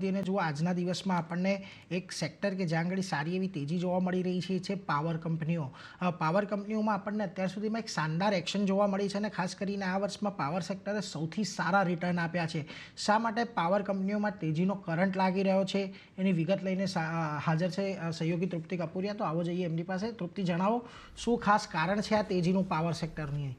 તેને જો આજના દિવસમાં આપણને એક સેક્ટર કે જ્યાં આગળ સારી એવી તેજી જોવા મળી રહી છે પાવર કંપનીઓ. પાવર કંપનીઓમાં આપણને અત્યાર સુધીમાં એક શાનદાર એક્શન જોવા મળી છે અને ખાસ કરીને આ વર્ષમાં પાવર સેક્ટરે સૌથી સારા રિટર્ન આપ્યા છે. શા માટે પાવર કંપનીઓમાં તેજીનો કરંટ લાગી રહ્યો છે એની વિગત લઈને હાજર છે સહયોગી તૃપ્તિ કપૂરિયા. તો આવો જઈએ એમની પાસે. તૃપ્તિ, જણાવો શું ખાસ કારણ છે આ તેજીનું પાવર સેક્ટરની?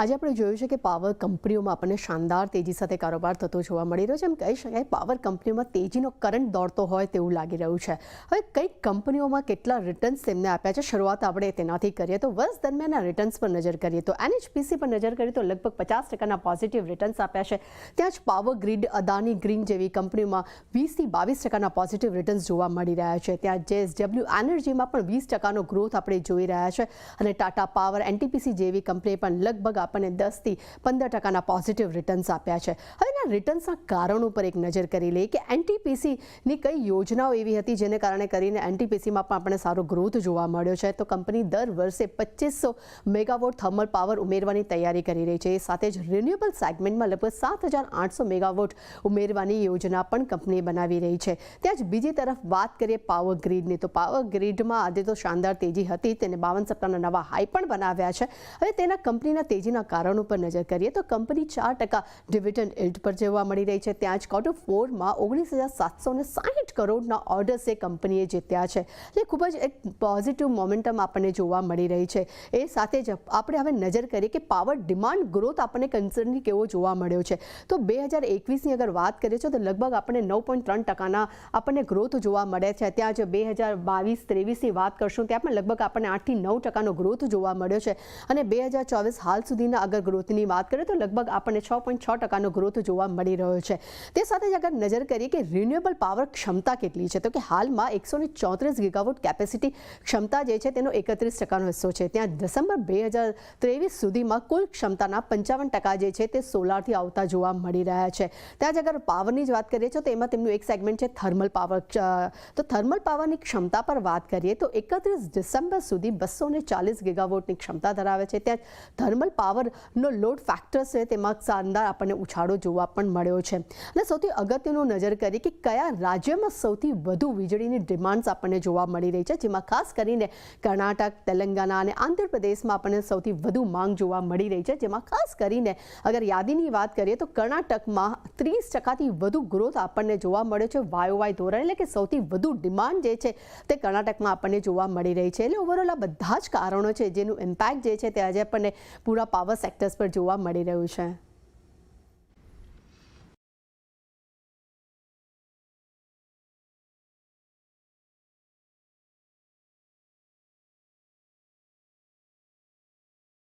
આજે આપણે જોયું છે કે પાવર કંપનીઓમાં આપણને શાનદાર તેજી સાથે કારોબાર થતો જોવા મળી રહ્યો છે. એમ કહી શકાય પાવર કંપનીઓમાં તેજીનો કરંટ દોડતો હોય તેવું લાગી રહ્યું છે. હવે કઈ કંપનીઓમાં કેટલા રિટર્ન્સ તેમને આપ્યા છે, શરૂઆત આપણે તેનાથી કરીએ તો વર્ષ દરમિયાનના રિટર્ન્સ પર નજર કરીએ તો NHPC પર નજર કરીએ તો લગભગ 50% પોઝિટિવ રિટર્ન્સ આપ્યા છે. ત્યાં જ પાવર ગ્રીડ, અદાની ગ્રીન જેવી કંપનીઓમાં 20થી 22% પોઝિટિવ રિટર્ન્સ જોવા મળી રહ્યા છે. ત્યાં JSW એનર્જીમાં પણ 20% ગ્રોથ આપણે જોઈ રહ્યા છે અને ટાટા પાવર, NTPC જેવી કંપનીએ પણ લગભગ આપણને 10થી 15% પોઝિટિવ રિટર્ન્સ આપ્યા છે. હવે એના રિટર્ન્સના કારણો પર એક નજર કરી લઈએ કે NTPCની કઈ યોજનાઓ એવી હતી જેને કારણે કરીને NTPCમાં પણ આપણને સારો ગ્રોથ જોવા મળ્યો છે. તો કંપની દર વર્ષે 2500 મેગાવોટ થર્મલ પાવર ઉમેરવાની તૈયારી કરી રહી છે. એ સાથે જ રિન્યુએબલ સેગમેન્ટમાં લગભગ 7800 મેગાવોટ ઉમેરવાની યોજના પણ કંપનીએ બનાવી રહી છે. ત્યાં જ બીજી તરફ વાત કરીએ પાવર ગ્રીડની, તો પાવર ગ્રીડમાં આજે તો શાનદાર તેજી હતી. તેને 52 નવા હાઈ પણ બનાવ્યા છે. હવે તેના કંપનીના તેજીના કારણો પર નજર કરીએ તો કંપની 4% ડિવિડન્ડ યીલ્ડ પર જોવા મળી રહી છે. ત્યાં જ ક્વાર્ટર 4માં 19,760 કરોડના ઓર્ડર્સ એ કંપનીએ જીત્યા છે. એટલે ખૂબ જ એક પોઝિટિવ મોમેન્ટમ આપણને જોવા મળી રહી છે. એ સાથે જ આપણે હવે નજર કરીએ કે પાવર ડિમાન્ડ ગ્રોથ આપણને કન્સર્નની કેવો જોવા મળ્યો છે. તો 2021ની અગર વાત કરીએ તો લગભગ આપણને 9.3% આપણને ગ્રોથ જોવા મળે છે. ત્યાં જ 2022-23ની વાત કરશું ત્યાં પણ લગભગ આપણને 8થી 9% ગ્રોથ જોવા મળ્યો છે અને 2024 હાલ સુધીના અગર ગ્રોથની વાત કરીએ તો લગભગ આપણને 6.6% ગ્રોથ જોવા મળી રહ્યો છે. તે સાથે જ અગર નજર કરીએ કે રિન્યુએબલ પાવર ક્ષમતા કેટલી છે, તો કે હાલમાં 134 ગીગાવોટ કેપેસિટી ક્ષમતા જે છે તેનો 31% હિસ્સો છે. ત્યાં ડિસેમ્બર 2023 સુધીમાં કુલ ક્ષમતાના 55% જે છે તે સોલારથી આવતા જોવા મળી રહ્યા છે. ત્યાં જ અગર પાવરની જ વાત કરીએ તો એમાં તેમનું એક સેગમેન્ટ છે થર્મલ પાવર. તો થર્મલ પાવરની ક્ષમતા પર વાત કરીએ તો 31 ડિસેમ્બર સુધી 240 ગીગાવોટની ક્ષમતા ધરાવે છે. ત્યાં થર્મલ પાવરનો લોડ ફેક્ટર છે તેમાં શાનદાર આપણને ઉછાળો જોવા પણ મળ્યો છે. અને સૌથી અગત્યનું નજર કરીએ કે કયા રાજ્યમાં સૌથી વધુ વીજળીની ડિમાન્ડ્સ આપણને જોવા મળી રહી છે, જેમાં ખાસ કરીને કર્ણાટક, તેલંગાણા અને આંધ્રપ્રદેશમાં આપણને સૌથી વધુ માંગ જોવા મળી રહી છે. જેમાં ખાસ કરીને અગર યાદીની વાત કરીએ તો કર્ણાટકમાં 30%થી વધુ ગ્રોથ આપણને જોવા મળ્યો છે YOY ધોરણે. એટલે કે સૌથી વધુ ડિમાન્ડ જે છે તે કર્ણાટકમાં આપણને જોવા મળી રહી છે. એટલે ઓવરઓલ આ બધા જ કારણો છે જેનું ઇમ્પેક્ટ જે છે તે આજે આપણને પૂરા પાવર સેક્ટર્સ પર જોવા મળી રહ્યું છે.